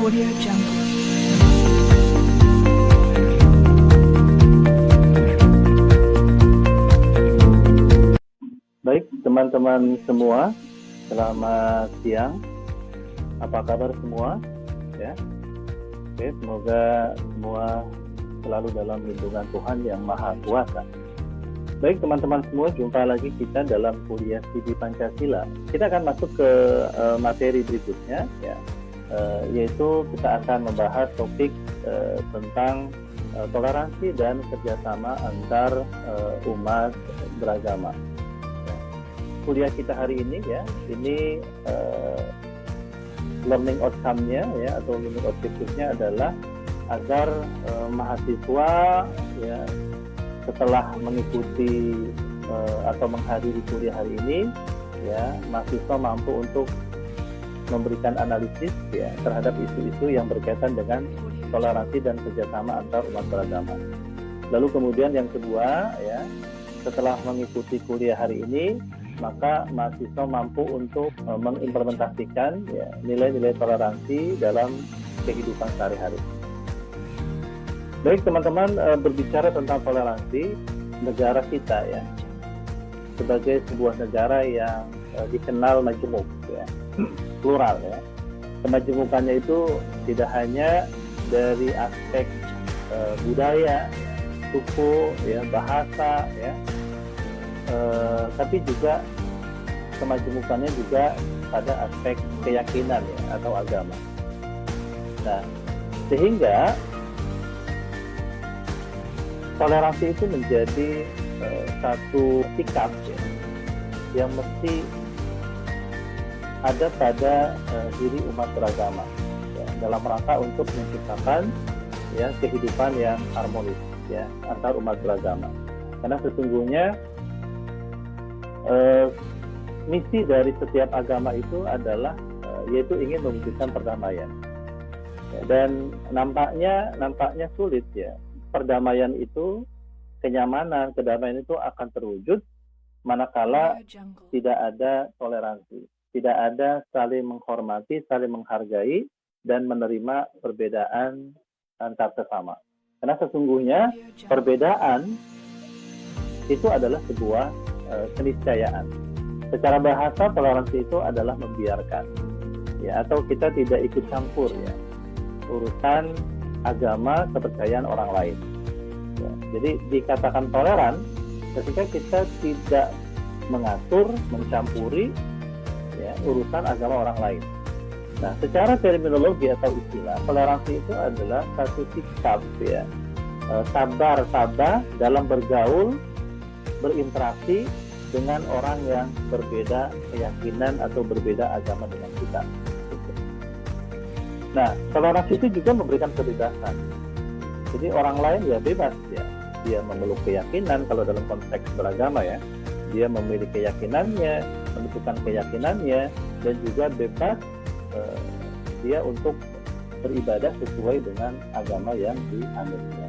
Audio Jungle. Baik, teman-teman semua, selamat siang. Apa kabar semua? Ya, oke, semoga semua selalu dalam lindungan Tuhan yang Maha Kuasa. Baik, teman-teman semua, jumpa lagi kita dalam kuliah studi Pancasila. Kita akan masuk ke materi berikutnya, ya, yaitu kita akan membahas topik tentang toleransi dan kerjasama antar umat beragama. Kuliah kita hari ini, ya, ini learning outcome-nya, ya, atau learning objective-nya adalah agar mahasiswa, ya, setelah mengikuti atau menghadiri kuliah hari ini, ya, mahasiswa mampu untuk memberikan analisis, ya, terhadap isu-isu yang berkaitan dengan toleransi dan kerjasama antar umat beragama. Lalu kemudian yang kedua, ya, setelah mengikuti kuliah hari ini, maka mahasiswa mampu untuk mengimplementasikan, ya, nilai-nilai toleransi dalam kehidupan sehari-hari. Baik, teman-teman, berbicara tentang toleransi, negara kita, ya, sebagai sebuah negara yang dikenal majemuk, ya, plural, ya. Kemajemukannya itu tidak hanya dari aspek budaya, suku, ya, bahasa, ya, tapi juga kemajemukannya juga pada aspek keyakinan, ya, atau agama. Nah, sehingga toleransi itu menjadi satu sikap, ya, yang mesti ada pada diri umat beragama, ya, dalam rangka untuk menciptakan, ya, kehidupan yang harmonis, ya, antar umat beragama. Karena sesungguhnya misi dari setiap agama itu adalah yaitu ingin mewujudkan perdamaian, ya, dan nampaknya sulit, ya, perdamaian itu, kenyamanan, kedamaian itu akan terwujud manakala tidak ada toleransi, tidak ada saling menghormati, saling menghargai, dan menerima perbedaan antar sesama. Karena sesungguhnya perbedaan itu adalah sebuah keniscayaan. Secara bahasa, toleransi itu adalah membiarkan, ya, atau kita tidak ikut campur, ya, urusan agama, kepercayaan orang lain, ya. Jadi dikatakan toleran ketika kita tidak mengatur, mencampuri, ya, urusan agama orang lain. Nah, secara terminologi atau istilah, toleransi itu adalah satu sikap, ya, sabar dalam bergaul, berinteraksi dengan orang yang berbeda keyakinan atau berbeda agama dengan kita. Nah, toleransi itu juga memberikan kebebasan. Jadi orang lain, ya, bebas, ya, dia memeluk keyakinan kalau dalam konteks beragama, ya, dia memilih keyakinannya, menentukan keyakinannya, dan juga bebas dia untuk beribadah sesuai dengan agama yang dianutnya.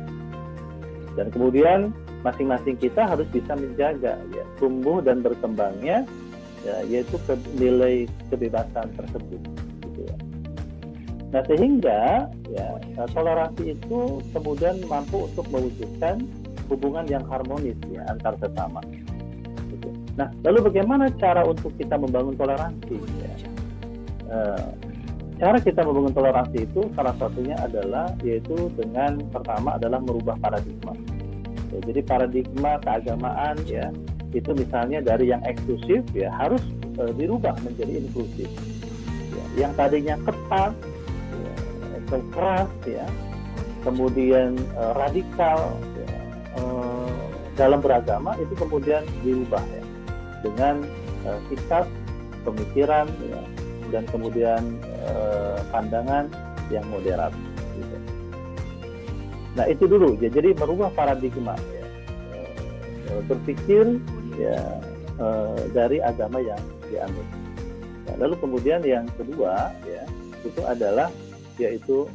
Dan kemudian masing-masing kita harus bisa menjaga, ya, tumbuh dan berkembangnya, ya, yaitu nilai kebebasan tersebut, gitu, ya. Nah, sehingga, ya, toleransi itu kemudian mampu untuk mewujudkan hubungan yang harmonis, ya, antar sesama, gitu. Nah, lalu bagaimana cara untuk kita membangun toleransi, ya? Cara kita membangun toleransi itu salah satunya adalah yaitu dengan pertama adalah merubah paradigma. Ya, jadi paradigma keagamaan, ya, itu misalnya dari yang eksklusif, ya, harus dirubah menjadi inklusif. Ya, yang tadinya ketat, ya, atau keras, ya, kemudian radikal, ya, dalam beragama itu kemudian dirubah, ya, dengan sikap, pemikiran, ya, dan kemudian pandangan yang moderat, gitu. Nah, itu dulu, ya, jadi merubah paradigma, ya, berpikir, ya, dari agama yang dianut. Nah, lalu kemudian yang kedua, ya, itu adalah yaitu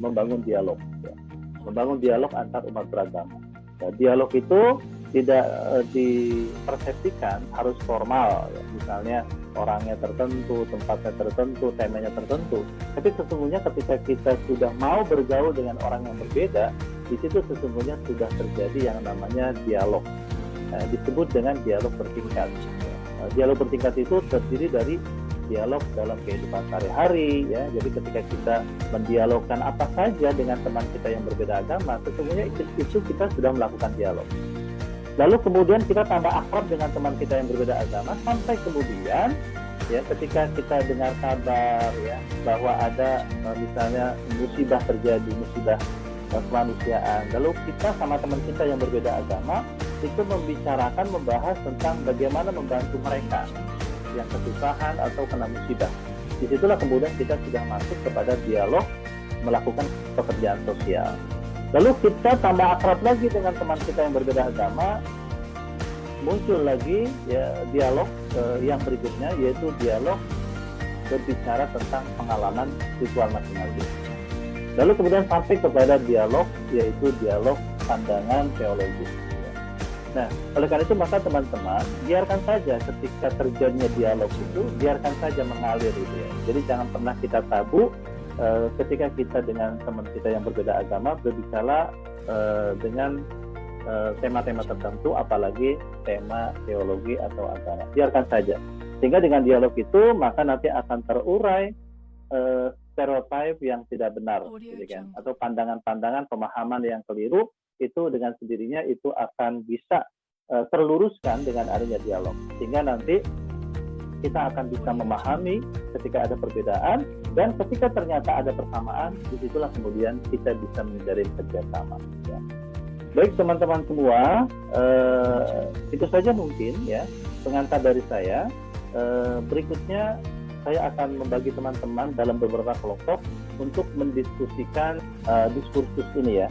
membangun dialog, ya, membangun dialog antar umat beragama. Nah, dialog itu tidak dipersepsikan harus formal, ya. Misalnya orangnya tertentu, tempatnya tertentu, temanya tertentu. Tapi sesungguhnya ketika kita sudah mau bergaul dengan orang yang berbeda, di situ sesungguhnya sudah terjadi yang namanya dialog. Disebut dengan dialog bertingkat. Dialog bertingkat itu terdiri dari dialog dalam kehidupan sehari-hari, ya. Jadi ketika kita mendialogkan apa saja dengan teman kita yang berbeda agama, sesungguhnya itu kita sudah melakukan dialog. Lalu kemudian kita tambah akrab dengan teman kita yang berbeda agama, sampai kemudian ya ketika kita dengar kabar ya bahwa ada misalnya musibah terjadi, musibah kemanusiaan, lalu kita sama teman kita yang berbeda agama itu membicarakan, membahas tentang bagaimana membantu mereka yang kesusahan atau kena musibah. Disitulah kemudian kita sudah masuk kepada dialog, melakukan pekerjaan sosial. Lalu kita tambah akrab lagi dengan teman kita yang berbeda agama, muncul lagi ya dialog yang berikutnya, yaitu dialog berbicara tentang pengalaman spiritual masing-masing. Lalu kemudian sampai kepada dialog, yaitu dialog pandangan teologis. Nah, oleh karena itu maka teman-teman biarkan saja ketika terjadinya dialog itu, biarkan saja mengalir itu ya. Jadi jangan pernah kita tabu ketika kita dengan teman kita yang berbeda agama berbicara dengan tema-tema tertentu, apalagi tema teologi atau agama. Biarkan saja. Sehingga dengan dialog itu maka nanti akan terurai stereotip yang tidak benar, gitu kan? Atau pandangan-pandangan, pemahaman yang keliru, itu dengan sendirinya itu akan bisa terluruskan dengan adanya dialog. Sehingga nanti kita akan bisa memahami ketika ada perbedaan, dan ketika ternyata ada persamaan, disitulah kemudian kita bisa menjalin kerjasama. Ya. Baik teman-teman semua, itu saja mungkin ya pengantar dari saya. Berikutnya saya akan membagi teman-teman dalam beberapa kelompok untuk mendiskusikan diskursus ini ya.